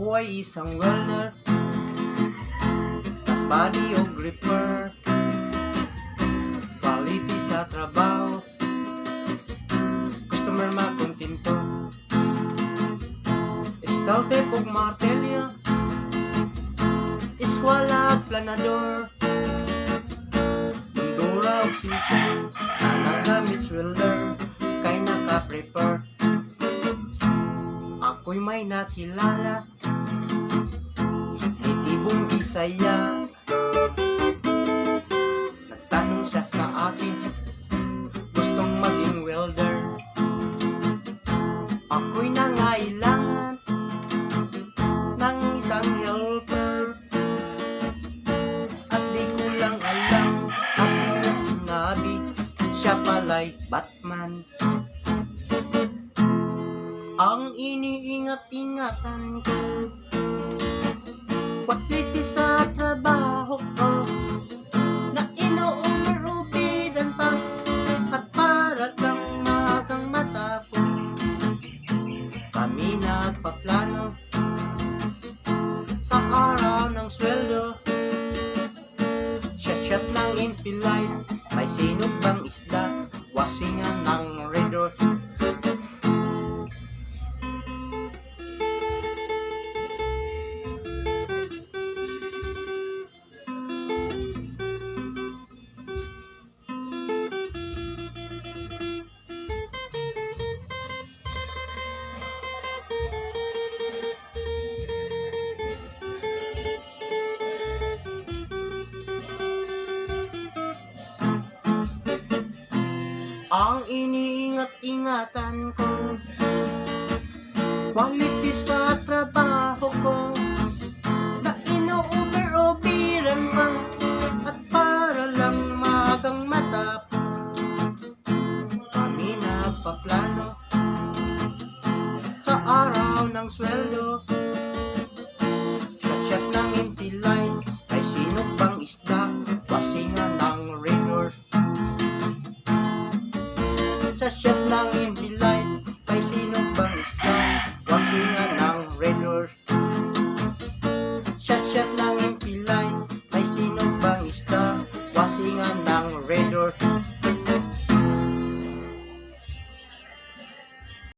Ako ay isang welder, tas body o gripper. Quality sa trabaho, customer makontento. Estalte pog martelya, eskwala planador. Mundura og sinsel, nanagamit welder, kay naka-prepare. Ako'y may nakilala, nitibong Bisaya. Nagtanong siya sa akin, gustong maging welder. Ako'y nangailangan ng isang helper, at di ko lang alam ang niya sinabi, siya pala'y Batman. Ang iniingat-ingatan ko, quality sa trabaho ko, na ino-overubidan pa, at para lang magang matapos. Kami nagpaplano sa araw ng sweldo, shot lang impilay, may sinok bang isda, wasingan ng redor. Ang iniingat-ingatan ko, quality sa trabaho ko, na ino-over-obiran pa, at para lang magang matapos. Kami nagpaplano sa araw ng sweldo, shot lang impilay, ay sinok bang isda, wasingan ng redor. Sa shot lang impilay, ay sinok bang isda, wasingan